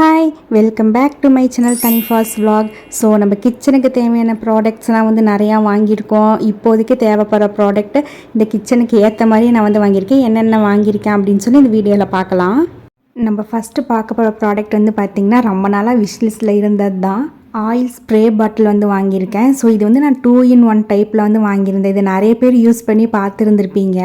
Hi welcome back to my channel தனிஃபாஸ் vlog. So நம்ம கிச்சனுக்கு தேவையான ப்ராடக்ட்ஸ்லாம் வந்து நிறையா வாங்கியிருக்கோம். இப்போதைக்கு தேவைப்படுற ப்ராடக்ட் இந்த கிச்சனுக்கு ஏற்ற மாதிரி நான் வந்து வாங்கியிருக்கேன். என்னென்ன வாங்கியிருக்கேன் அப்படின்னு சொல்லி இந்த வீடியோவில் பார்க்கலாம். நம்ம ஃபஸ்ட்டு பார்க்க போகிற ப்ராடக்ட் வந்து பார்த்திங்கன்னா ரொம்ப நாளாக விஷ்லிஸ்ட்டில் இருந்தது தான். ஆயில் ஸ்ப்ரே பாட்டில் வந்து வாங்கியிருக்கேன். ஸோ இது வந்து நான் 2-in-1 டைப்பில் வந்து வாங்கியிருந்தேன். இது நிறைய பேர் யூஸ் பண்ணி பார்த்துருந்துருப்பீங்க.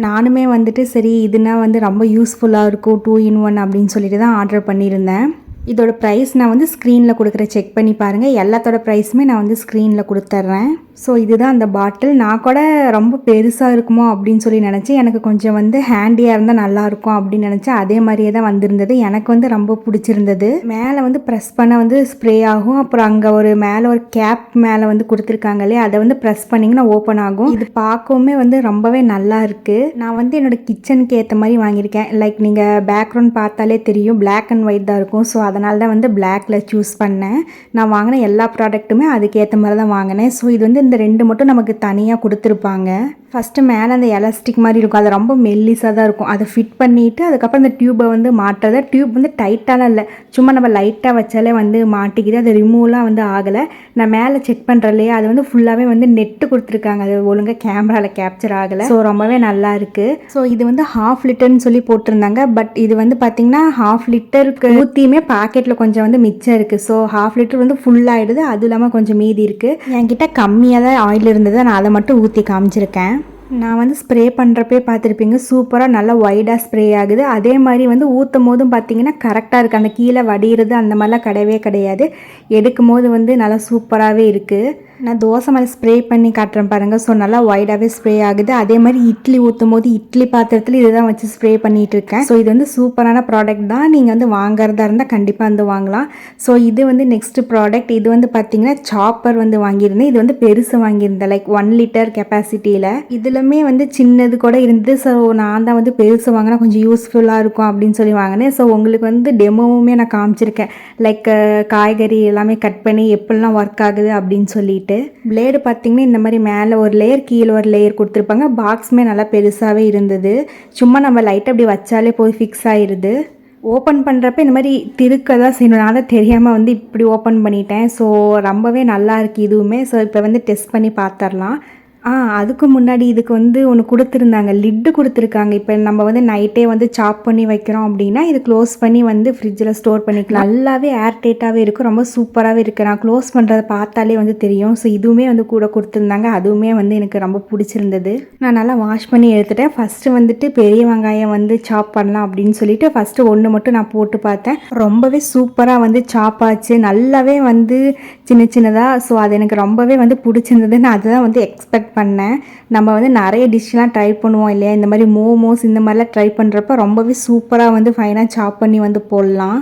நானுமே வந்துட்டு சரி இதுனா வந்து ரொம்ப யூஸ்ஃபுல்லாக இருக்கும் 2-in-1 அப்படின்னு சொல்லிட்டு தான் ஆர்டர் பண்ணியிருந்தேன். இதோட ப்ரைஸ் நான் வந்து ஸ்க்ரீனில் கொடுக்குற செக் பண்ணி பாருங்கள். எல்லாத்தோட ப்ரைஸுமே நான் வந்து ஸ்க்ரீனில் கொடுத்துட்றேன். ஸோ இதுதான் அந்த பாட்டில். நான் கூட ரொம்ப பெருசாக இருக்குமோ அப்படின்னு சொல்லி நினச்சேன். எனக்கு கொஞ்சம் வந்து ஹேண்டியாக இருந்தால் நல்லாயிருக்கும் அப்படின்னு நினச்சேன். அதே மாதிரியே தான் வந்திருந்தது. எனக்கு வந்து ரொம்ப பிடிச்சிருந்தது. மேலே வந்து ப்ரெஸ் பண்ண வந்து ஸ்ப்ரே ஆகும். அப்புறம் அங்கே ஒரு மேலே ஒரு கேப் மேலே வந்து கொடுத்துருக்காங்க இல்லையா, அதை வந்து ப்ரெஸ் பண்ணிங்கன்னா ஓப்பன் ஆகும். இது பார்க்கவுமே வந்து ரொம்பவே நல்லா இருக்குது. நான் வந்து என்னோடய கிச்சனுக்கு ஏற்ற மாதிரி வாங்கியிருக்கேன். லைக் நீங்கள் பேக்ரவுண்ட் பார்த்தாலே தெரியும், பிளாக் அண்ட் ஒயிட் தான் இருக்கும். ஸோ அதனால தான் வந்து பிளாக்ல சூஸ் பண்ணேன். நான் வாங்கின எல்லா ப்ராடக்ட்டுமே அதுக்கேற்ற மாதிரி தான் வாங்கினேன். ஸோ இது வந்து இந்த 2 மட்டும் நமக்கு தனியாக கொடுத்துருப்பாங்க. ஃபஸ்ட்டு மேலே அந்த எலாஸ்டிக் மாதிரி இருக்கும், அது ரொம்ப மெல்லிஸாக தான் இருக்கும். அதை ஃபிட் பண்ணிவிட்டு அதுக்கப்புறம் அந்த டியூப்பை வந்து மாட்டுறது. டியூப் வந்து டைட்டாலாம் இல்லை, சும்மா நம்ம லைட்டாக வச்சாலே வந்து மாட்டிக்கிது. அது ரிமூவ்லாம் வந்து ஆகலை. நான் மேலே செக் பண்ணுறேன் இல்லையா, அது வந்து ஃபுல்லாகவே வந்து நெட்டு கொடுத்துருக்காங்க. அது ஒழுங்காக கேமராவில் கேப்சர் ஆகலை. ஸோ ரொம்பவே நல்லா இருக்குது. ஸோ இது வந்து 1/2 லிட்டர்னு சொல்லி போட்டிருந்தாங்க. பட் இது வந்து பார்த்திங்கன்னா 1/2 லிட்டருக்கு ஊற்றியுமே பாக்கெட்டில் கொஞ்சம் வந்து மிச்சம் இருக்குது. ஸோ 1/2 லிட்டர் வந்து ஃபுல்லாகிடுது. அதுவும் இல்லாமல் கொஞ்சம் மீதி இருக்குது. என்கிட்ட கம்மியாக தான் ஆயில் இருந்தது, நான் அதை மட்டும் ஊற்றி காமிச்சிருக்கேன். நான் வந்து ஸ்ப்ரே பண்ணுறப்பே பார்த்துருப்பீங்க, சூப்பராக நல்லா ஒய்டாக ஸ்ப்ரே ஆகுது. அதே மாதிரி வந்து ஊற்றும் போதும் பார்த்திங்கன்னா கரெக்டாக இருக்குது. அந்த கீழே வடிகிறது அந்த மாதிரிலாம் கிடையவே கிடையாது. எடுக்கும் போது வந்து நல்லா சூப்பராகவே இருக்குது. நான் தோசை மேலே ஸ்ப்ரே பண்ணி காட்டுறேன் பாருங்கள். ஸோ நல்லா ஒய்டாகவே ஸ்ப்ரே ஆகுது. அதே மாதிரி இட்லி ஊற்றும் போது இட்லி பாத்திரத்தில் இதுதான் வச்சு ஸ்ப்ரே பண்ணிகிட்டு இருக்கேன். ஸோ இது வந்து சூப்பரான ப்ராடக்ட் தான். நீங்கள் வந்து வாங்குறதா இருந்தால் கண்டிப்பாக வந்து வாங்கலாம். ஸோ இது வந்து நெக்ஸ்ட்டு ப்ராடக்ட். இது வந்து பார்த்திங்கன்னா சாப்பர் வந்து வாங்கியிருந்தேன். இது வந்து பெருசு வாங்கியிருந்தேன், லைக் 1 லிட்டர் கெப்பாசிட்டியில். இதுலுமே வந்து சின்னது கூட இருந்தது. ஸோ நான் தான் வந்து பெருசு வாங்கினா கொஞ்சம் யூஸ்ஃபுல்லாக இருக்கும் அப்படின்னு சொல்லி வாங்கினேன். ஸோ உங்களுக்கு வந்து டெமோவுமே நான் காமிச்சிருக்கேன், லைக் காய்கறி எல்லாமே கட் பண்ணி எப்படிலாம் ஒர்க் ஆகுது அப்படின்னு சொல்லிட்டு. பிளேடு பார்த்திங்கன்னா இந்த மாதிரி மேலே ஒரு லேயர் கீழே ஒரு லேயர் கொடுத்துருப்பாங்க. பாக்ஸுமே நல்லா பெருசாகவே இருந்தது. சும்மா நம்ம லைட்டாக அப்படி வச்சாலே போய் ஃபிக்ஸ் ஆகிடுது. ஓப்பன் பண்ணுறப்ப இந்த மாதிரி திருக்க தான் செய்யணும். நான் தான் தெரியாமல் வந்து இப்படி ஓப்பன் பண்ணிட்டேன். ஸோ ரொம்பவே நல்லா இருக்குது இதுவுமே. ஸோ இப்போ வந்து டெஸ்ட் பண்ணி பார்த்துடலாம். அதுக்கு முன்னாடி இதுக்கு வந்து ஒன்று கொடுத்துருந்தாங்க, லிட்டு கொடுத்துருக்காங்க. இப்போ நம்ம வந்து நைட்டே வந்து சாப் பண்ணி வைக்கிறோம் அப்படின்னா இது க்ளோஸ் பண்ணி வந்து ஃப்ரிட்ஜில் ஸ்டோர் பண்ணிக்கலாம். நல்லாவே ஏர் டைட்டாகவே இருக்கும், ரொம்ப சூப்பராகவே இருக்குது. நான் க்ளோஸ் பண்ணுறதை பார்த்தாலே வந்து தெரியும். ஸோ இதுவுமே வந்து கூட கொடுத்துருந்தாங்க. அதுவுமே வந்து எனக்கு ரொம்ப பிடிச்சிருந்தது. நான் நல்லா வாஷ் பண்ணி எடுத்துட்டேன். ஃபஸ்ட்டு வந்துட்டு பெரிய வெங்காயம் வந்து சாப் பண்ணலாம் அப்படின்னு சொல்லிட்டு ஃபஸ்ட்டு ஒன்று மட்டும் நான் போட்டு பார்த்தேன். ரொம்பவே சூப்பராக வந்து சாப் ஆச்சு, நல்லாவே வந்து சின்ன சின்னதாக. ஸோ அது எனக்கு ரொம்பவே வந்து பிடிச்சிருந்தது. நான் அதுதான் வந்து எக்ஸ்பெக்ட் பண்ணேன். நம்ம வந்து நிறைய டிஷ்லாம் ட்ரை பண்ணுவோம் இல்லையா, இந்த மாதிரி மோமோஸ் இந்த மாதிரிலாம் ட்ரை பண்ணுறப்ப ரொம்பவே சூப்பராக வந்து ஃபைனாக சாப் பண்ணி வந்து போடலாம்.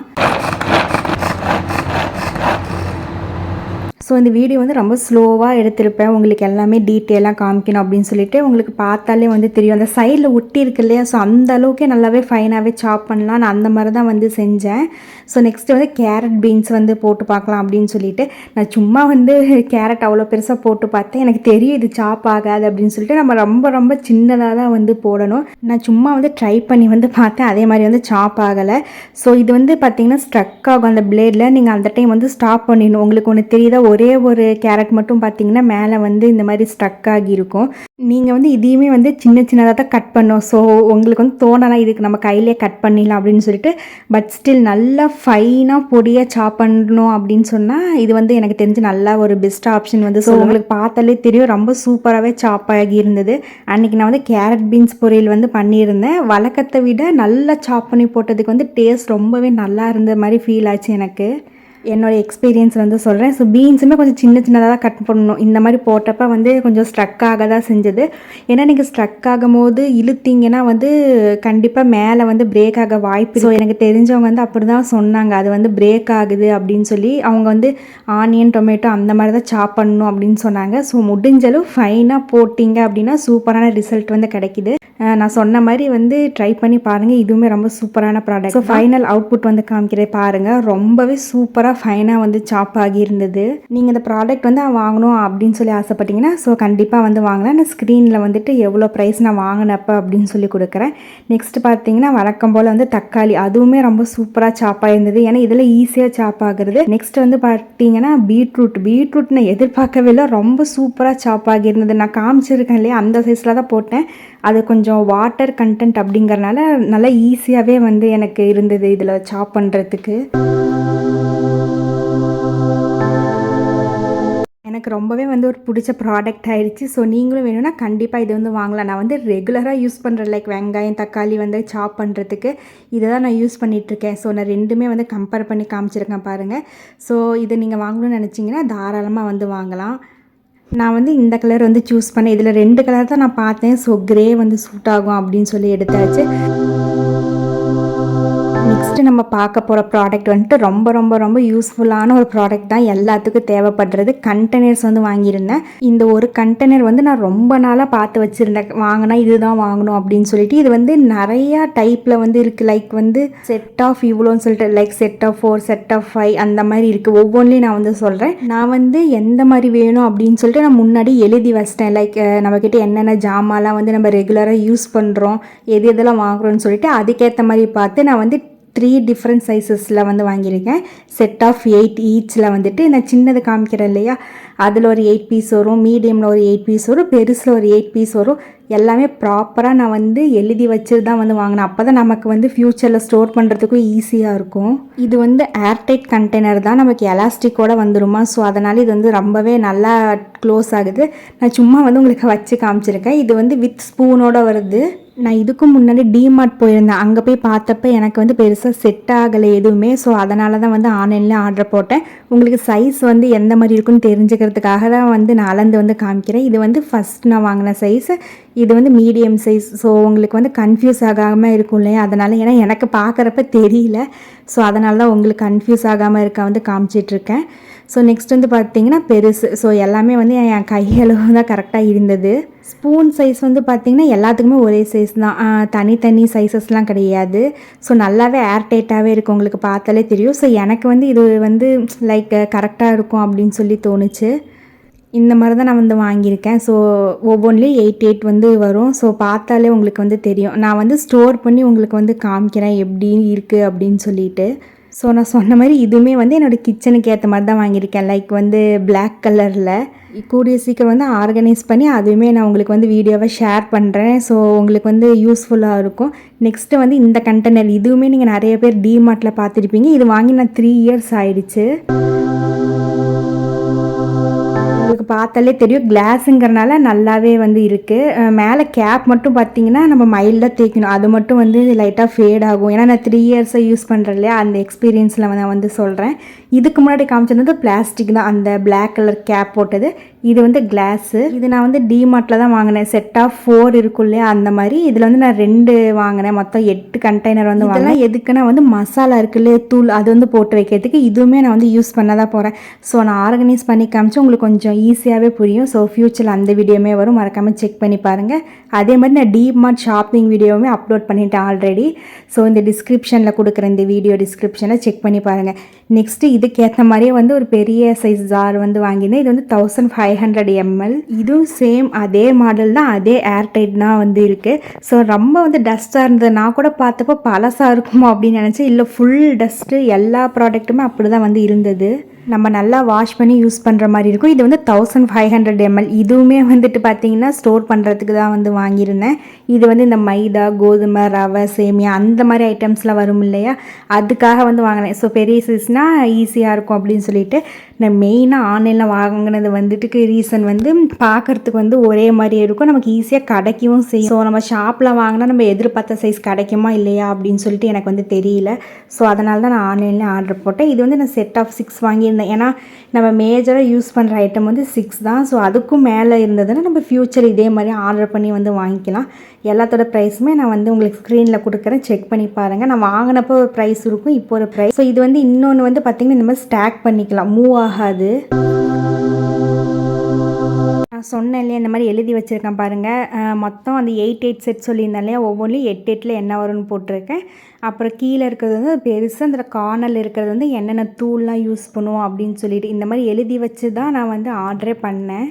ஸோ இந்த வீடியோ வந்து ரொம்ப ஸ்லோவாக எடுத்திருப்பேன், உங்களுக்கு எல்லாமே டீட்டெயிலாக காமிக்கணும் அப்படின்னு சொல்லிட்டு. உங்களுக்கு பார்த்தாலே வந்து தெரியும், அந்த சைடில் ஒட்டி இருக்கு இல்லையா, ஸோ அந்த அளவுக்கே நல்லாவே ஃபைனாகவே சாப் பண்ணலாம். நான் அந்த மாதிரி தான் வந்து செஞ்சேன். ஸோ நெக்ஸ்ட்டு வந்து கேரட் பீன்ஸ் வந்து போட்டு பார்க்கலாம் அப்படின்னு சொல்லிட்டு நான் சும்மா வந்து கேரட் அவ்வளோ பெருசாக போட்டு பார்த்தேன். எனக்கு தெரியும் இது சாப் ஆகாது அப்படின்னு சொல்லிட்டு நம்ம ரொம்ப ரொம்ப சின்னதாக தான் வந்து போடணும். நான் சும்மா வந்து ட்ரை பண்ணி வந்து பார்த்தேன், அதே மாதிரி வந்து சாப் ஆகலை. ஸோ இது வந்து பார்த்திங்கன்னா ஸ்ட்ரக் ஆகும் அந்த பிளேடில். நீங்கள் அந்த டைம் வந்து ஸ்டாப் பண்ணிடணும். உங்களுக்கு ஒன்று தெரியுதா, ஒரே ஒரு கேரட் மட்டும் பார்த்தீங்கன்னா மேலே வந்து இந்த மாதிரி ஸ்ட்ரக் ஆகியிருக்கும். நீங்கள் வந்து இதையுமே வந்து சின்ன சின்னதாக தான் கட் பண்ணோம். ஸோ உங்களுக்கு வந்து தோணலாம் இதுக்கு நம்ம கையிலே கட் பண்ணிடலாம் அப்படின்னு சொல்லிட்டு. பட் ஸ்டில் நல்லா ஃபைனாக பொடியாக சாப் பண்ணணும் அப்படின்னு சொன்னால் இது வந்து எனக்கு தெரிஞ்சு நல்லா ஒரு பெஸ்ட் ஆப்ஷன் வந்து. ஸோ உங்களுக்கு பார்த்தாலே தெரியும் ரொம்ப சூப்பராகவே சாப் ஆகி இருந்தது. அன்றைக்கி நான் வந்து கேரட் பீன்ஸ் பொரியல் வந்து பண்ணியிருந்தேன். வழக்கத்தை விட நல்லா சாப் பண்ணி போட்டதுக்கு வந்து டேஸ்ட் ரொம்பவே நல்லா இருந்த மாதிரி ஃபீல் ஆச்சு எனக்கு. என்னோடய எக்ஸ்பீரியன்ஸ் வந்து சொல்கிறேன். ஸோ பீன்ஸுமே கொஞ்சம் சின்ன சின்னதாக தான் கட் பண்ணணும். இந்த மாதிரி போட்டப்போ வந்து கொஞ்சம் ஸ்ட்ரக் ஆக தான் செஞ்சது. ஏன்னா நீங்கள் ஸ்ட்ரக் ஆகும் போது இழுத்தீங்கன்னா வந்து கண்டிப்பாக மேலே வந்து பிரேக் ஆக வாய்ப்பு. ஸோ எனக்கு தெரிஞ்சவங்க வந்து அப்படி தான் சொன்னாங்க, அது வந்து பிரேக் ஆகுது அப்படின்னு சொல்லி. அவங்க வந்து ஆனியன் டொமேட்டோ அந்த மாதிரி தான் சாப் பண்ணணும் அப்படின்னு சொன்னாங்க. ஸோ முடிஞ்சளவு ஃபைனாக போட்டிங்க அப்படின்னா சூப்பரான ரிசல்ட் வந்து கிடைக்கிது. நான் சொன்ன மாதிரி வந்து ட்ரை பண்ணி பாருங்கள். இதுவுமே ரொம்ப சூப்பரான ப்ராடக்ட். ஸோ ஃபைனல் அவுட்புட் வந்து காமிக்கிறேன் பாருங்கள். ரொம்பவே சூப்பராக ஃபைனாக வந்து சாப் ஆகியிருந்தது. நீங்கள் இந்த ப்ராடக்ட் வந்து வாங்கணும் அப்படின்னு சொல்லி ஆசைப்பட்டீங்கன்னா ஸோ கண்டிப்பாக வந்து வாங்கலாம். நான் ஸ்க்ரீனில் வந்துட்டு எவ்வளோ ப்ரைஸ் நான் வாங்கினப்போ அப்படின்னு சொல்லி கொடுக்குறேன். நெக்ஸ்ட் பார்த்தீங்கன்னா வழக்கம் போல் வந்து தக்காளி, அதுவுமே ரொம்ப சூப்பராக சாப்பாக இருந்தது. ஏன்னா இதில் ஈஸியாக சாப் ஆகுறது. நெக்ஸ்ட் வந்து பார்த்தீங்கன்னா பீட்ரூட் நான் எதிர்பார்க்கவே இல்லை, ரொம்ப சூப்பராக சாப் ஆகியிருந்தது. நான் காமிச்சிருக்கேன் இல்லையா, அந்த சைஸில் தான் போட்டேன். அது கொஞ்சம் வாட்டர் கண்டென்ட் அப்படிங்கிறனால நல்லா ஈஸியாகவே வந்து எனக்கு இருந்தது இதில் சாப் பண்ணுறதுக்கு. எனக்கு ரொம்பவே வந்து ஒரு பிடிச்ச ப்ராடக்ட் ஆகிடுச்சு. ஸோ நீங்களும் வேணும்னா கண்டிப்பாக இது வந்து வாங்கலாம். நான் வந்து ரெகுலராக யூஸ் பண்ணுறேன், லைக் வெங்காயம் தக்காளி வந்து சாப் பண்ணுறதுக்கு இதை தான் நான் யூஸ் பண்ணிகிட்ருக்கேன். ஸோ நான் ரெண்டுமே வந்து கம்பேர் பண்ணி காமிச்சிருக்கேன் பாருங்கள். ஸோ இதை நீங்கள் வாங்கணும்னு நினச்சிங்கன்னா தாராளமாக வந்து வாங்கலாம். நான் வந்து இந்த கலர் வந்து சூஸ் பண்ணேன். இதில் 2 கலர் தான் நான் பார்த்தேன். ஸோ க்ரே வந்து சூட் ஆகும் அப்படின்னு சொல்லி எடுத்தாச்சு. நெக்ஸ்ட்டு நம்ம பார்க்க போகிற ப்ராடக்ட் வந்துட்டு ரொம்ப ரொம்ப ரொம்ப யூஸ்ஃபுல்லான ஒரு ப்ராடக்ட் தான், எல்லாத்துக்கும் தேவைப்படுறது. கண்டெய்னர்ஸ் வந்து வாங்கியிருந்தேன். இந்த ஒரு கண்டெய்னர் வந்து நான் ரொம்ப நாளாக பார்த்து வச்சுருந்தேன், வாங்கினா இதுதான் வாங்கணும் அப்படின்னு சொல்லிட்டு. இது வந்து நிறையா டைப்பில் வந்து இருக்குது. லைக் வந்து செட் ஆஃப் இவ்வளோன்னு சொல்லிட்டு, like set of 4, set of 5 அந்த மாதிரி இருக்குது. ஒவ்வொன்றிலையும் நான் வந்து சொல்கிறேன். நான் வந்து எந்த மாதிரி வேணும் அப்படின்னு சொல்லிட்டு நான் முன்னாடி எழுதி வச்சிட்டேன். லைக் நம்மக்கிட்ட என்னென்ன ஜாமான்லாம் வந்து நம்ம ரெகுலராக யூஸ் பண்ணுறோம், எது எதெல்லாம் வாங்குகிறோன்னு சொல்லிட்டு அதுக்கேற்ற மாதிரி பார்த்து நான் வந்து 3 டிஃப்ரெண்ட் சைஸஸில் வந்து வாங்கியிருக்கேன். செட் ஆஃப் 8 ஈச்சில் வந்துட்டு நான் சின்னது காமிக்கிறேன் இல்லையா, அதில் ஒரு 8 பீஸ் வரும், மீடியமில் ஒரு 8 பீஸ் வரும், பெருசில் ஒரு 8 பீஸ் வரும். எல்லாமே ப்ராப்பராக நான் வந்து எழுதி வச்சு தான் வந்து வாங்கினேன். அப்போ தான் நமக்கு வந்து ஃப்யூச்சரில் ஸ்டோர் பண்ணுறதுக்கும் ஈஸியாக இருக்கும். இது வந்து ஏர்டைட் கண்டெய்னர் தான், நமக்கு எலாஸ்டிக்கோடு வந்துருமா. ஸோ அதனால் இது வந்து ரொம்பவே நல்லா க்ளோஸ் ஆகுது. நான் சும்மா வந்து உங்களுக்கு வச்சு காமிச்சிருக்கேன். இது வந்து வித் ஸ்பூனோடு வருது. நான் இதுக்கும் முன்னாடி டிமார்ட் போயிருந்தேன். அங்கே போய் பார்த்தப்ப எனக்கு வந்து பெருசாக செட் ஆகலை எதுவுமே. ஸோ அதனால தான் வந்து ஆன்லைனில் ஆர்டர் போட்டேன். உங்களுக்கு சைஸ் வந்து எந்த மாதிரி இருக்குன்னு தெரிஞ்சுக்கிறதுக்காக தான் வந்து நான் அளந்து வந்து காமிக்கிறேன். இது வந்து ஃபஸ்ட் நான் வாங்கின சைஸ், இது வந்து மீடியம் சைஸ். ஸோ உங்களுக்கு வந்து கன்ஃபியூஸ் ஆகாமல் இருக்கும் இல்லையா, அதனால். ஏன்னா எனக்கு பார்க்குறப்ப தெரியல, ஸோ அதனால தான் உங்களுக்கு கன்ஃபியூஸ் ஆகாமல் இருக்க வந்து காமிச்சிட்ருக்கேன். ஸோ நெக்ஸ்ட் வந்து பார்த்திங்கன்னா பெருசு. ஸோ எல்லாமே வந்து என் கையளவு தான் கரெக்டாக இருந்தது. ஸ்பூன் சைஸ் வந்து பார்த்திங்கன்னா எல்லாத்துக்குமே ஒரே சைஸ் தான், தனித்தனி சைஸஸ்லாம் கிடையாது. ஸோ நல்லாவே ஏர்டைட்டாகவே இருக்கும், உங்களுக்கு பார்த்தாலே தெரியும். ஸோ எனக்கு வந்து இது வந்து லைக் கரெக்டாக இருக்கும் அப்படின்னு சொல்லி தோணுச்சு. இந்த மாதிரி தான் நான் வந்து வாங்கியிருக்கேன். ஸோ ஒவ்வொன்றிலையும் 8 வந்து வரும். ஸோ பார்த்தாலே உங்களுக்கு வந்து தெரியும். நான் வந்து ஸ்டோர் பண்ணி உங்களுக்கு வந்து காமிக்கிறேன் எப்படி இருக்குது அப்படின்னு சொல்லிட்டு. ஸோ நான் சொன்ன மாதிரி இதுவுமே வந்து என்னோடய கிச்சனுக்கு ஏற்ற மாதிரி தான் வாங்கியிருக்கேன். லைக் வந்து பிளாக் கலரில். கூடிய சீக்கிரம் வந்து ஆர்கனைஸ் பண்ணி அதுவுமே நான் உங்களுக்கு வந்து வீடியோவை ஷேர் பண்ணுறேன். ஸோ உங்களுக்கு வந்து யூஸ்ஃபுல்லாக இருக்கும். நெக்ஸ்ட்டு வந்து இந்த கண்டெய்னர், இதுவுமே நீங்கள் நிறைய பேர் டிமார்ட்டில் பார்த்துருப்பீங்க. இது வாங்கி நான் 3 இயர்ஸ் ஆயிடுச்சு. உங்களுக்கு பார்த்தாலே தெரியும், கிளாஸுங்கிறனால நல்லாவே வந்து இருக்குது. மேலே கேப் மட்டும் பார்த்தீங்கன்னா நம்ம மைல்டாக தேய்க்கணும், அது மட்டும் வந்து லைட்டாக ஃபேட் ஆகும். ஏன்னா நான் 3 இயர்ஸாக யூஸ் பண்ணுறேன் இல்லையா, அந்த எக்ஸ்பீரியன்ஸில் நான் வந்து சொல்கிறேன். இதுக்கு முன்னாடி காமிச்சிருந்தது பிளாஸ்டிக் தான், அந்த பிளாக் கலர் கேப் போட்டது. இது வந்து கிளாஸு. இது நான் வந்து டிமார்ட்டில் தான் வாங்கினேன். செட் ஆஃப் 4 இருக்கும் இல்லையா, அந்த மாதிரி. இதில் வந்து நான் 2 வாங்கினேன். மொத்தம் 8 கண்டெய்னர் வந்து வாங்கினேன். எதுக்குன்னா வந்து மசாலா இருக்குல்ல, தூள், அது வந்து போட்டு வைக்கிறதுக்கு. இதுவுமே நான் வந்து யூஸ் பண்ண தான் போகிறேன். ஸோ நான் ஆர்கனைஸ் பண்ணி காமிச்சு உங்களுக்கு கொஞ்சம் ஈஸியாகவே புரியும். ஸோ ஃப்யூச்சரில் அந்த வீடியோமே வரும், மறக்காமல் செக் பண்ணி பாருங்கள். அதே மாதிரி நான் டிமார்ட் ஷாப்பிங் வீடியோவுமே அப்லோட் பண்ணிட்டேன் ஆல்ரெடி. ஸோ இந்த டிஸ்கிரிப்ஷனில் கொடுக்குறேன், இந்த வீடியோ டிஸ்கிரிப்ஷனில் செக் பண்ணி பாருங்கள். நெக்ஸ்ட்டு இதுக்கேற்ற மாதிரியே வந்து ஒரு பெரிய சைஸ் ஜார் வந்து வாங்கியிருந்தேன். இது வந்து 1500 ml. இதுவும் சேம் அதே மாடல் தான், அதே ஏர்டைட் தான் வந்து இருக்குது. ஸோ ரொம்ப வந்து டஸ்ட்டாக இருந்தது. நான் கூட பார்த்தப்போ பழசாக இருக்குமோ அப்படின்னு நினச்சேன். இல்லை, ஃபுல் டஸ்ட்டு, எல்லா ப்ராடக்ட்டுமே அப்படி தான் வந்து இருந்தது. நம்ம நல்லா வாஷ் பண்ணி யூஸ் பண்ணுற மாதிரி இருக்கும். இது வந்து 1500 ml. இதுவுமே வந்துட்டு பார்த்திங்கன்னா ஸ்டோர் பண்ணுறதுக்கு தான் வந்து வாங்கியிருந்தேன். இது வந்து இந்த மைதா, கோதுமை, ரவை, சேமியா அந்த மாதிரி ஐட்டம்ஸ்லாம் வரும் இல்லையா, அதுக்காக வந்து வாங்கினேன். ஸோ பெரிய சைஸ்னால் ஈஸியாக இருக்கும் அப்படின்னு சொல்லிட்டு நான் மெயினாக ஆன்லைனில் வாங்கினது வந்துட்டு ரீசன் வந்து பார்க்குறதுக்கு வந்து ஒரே மாதிரி இருக்கும், நமக்கு ஈஸியாக கிடைக்கவும் செய்யும். ஸோ நம்ம ஷாப்பில் வாங்கினா நம்ம எதிர்பார்த்த சைஸ் கிடைக்குமா இல்லையா அப்படின்னு சொல்லிட்டு எனக்கு வந்து தெரியல. ஸோ அதனால தான் நான் ஆன்லைனில் ஆர்டர் போட்டேன். இது வந்து நான் செட் ஆஃப் 6 வாங்கியிருந்தேன். ஏன்னா நம்ம மேஜராக யூஸ் பண்ணுற ஐட்டம் வந்து 6 தான். ஸோ அதுக்கும் மேலே இருந்ததுன்னா நம்ம ஃப்யூச்சர் இதே மாதிரி ஆர்டர் பண்ணி வந்து வாங்கிக்கலாம். எல்லாத்தோட ப்ரைஸுமே நான் வந்து உங்களுக்கு ஸ்க்ரீனில் கொடுக்குறேன், செக் பண்ணி பாருங்கள். நான் வாங்கினப்போ ஒரு ப்ரைஸ் இருக்கும், இப்போ ஒரு ப்ரைஸ். ஸோ இது வந்து இன்னொன்று வந்து பார்த்திங்கன்னா இந்த மாதிரி ஸ்டாக் பண்ணிக்கலாம், மூவ் ஆகாது. நான் சொன்னேன் இல்லையா இந்த மாதிரி எழுதி வச்சுருக்கேன் பாருங்கள். மொத்தம் அந்த 8 செட் சொல்லியிருந்தேன் இல்லையா, ஒவ்வொன்றிலும் 8 என்ன வரும்னு போட்டிருக்கேன். அப்புறம் கீழே இருக்கிறது வந்து பெருசாக அந்த கார்னரில் இருக்கிறது வந்து என்னென்ன தூள்லாம் யூஸ் பண்ணுவோம் அப்படின்னு சொல்லிட்டு இந்த மாதிரி எழுதி வச்சு தான் நான் வந்து ஆர்டரே பண்ணேன்.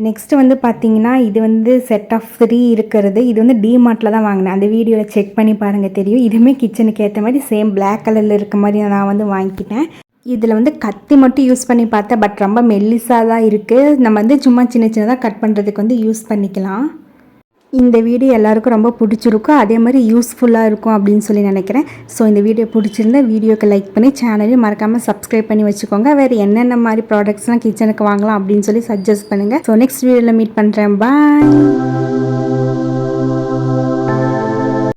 நெக்ஸ்ட்டு வந்து பார்த்திங்கன்னா இது வந்து செட் ஆஃப் 3 இருக்கிறது. இது வந்து டிமார்ட்டில் தான் வாங்கினேன். அந்த வீடியோவில் செக் பண்ணி பாருங்கள் தெரியும். இதுவுமே கிச்சனுக்கு ஏற்ற மாதிரி சேம் பிளாக் கலரில் இருக்க மாதிரி நான் வந்து வாங்கிக்கிட்டேன். இதில் வந்து கத்தி மட்டும் யூஸ் பண்ணி பார்த்தேன். பட் ரொம்ப மெல்லிஸாக தான் இருக்குது. நம்ம வந்து சும்மா சின்ன சின்னதாக கட் பண்ணுறதுக்கு வந்து யூஸ் பண்ணிக்கலாம். இந்த வீடியோ எல்லாருக்கும் ரொம்ப பிடிச்சிருக்கும், அதே மாதிரி யூஸ்ஃபுல்லாக இருக்கும் அப்படின்னு சொல்லி நினைக்கிறேன். ஸோ இந்த வீடியோ பிடிச்சிருந்தா வீடியோக்கு லைக் பண்ணி சேனலையும் மறக்காமல் சப்ஸ்கிரைப் பண்ணி வச்சுக்கோங்க. வேறு என்னென்ன மாதிரி ப்ராடக்ட்ஸ்லாம் கிச்சனுக்கு வாங்கலாம் அப்படின்னு சொல்லி சஜஸ்ட் பண்ணுங்கள். ஸோ நெக்ஸ்ட் வீடியோவில் மீட் பண்ணுறேன். பாய்.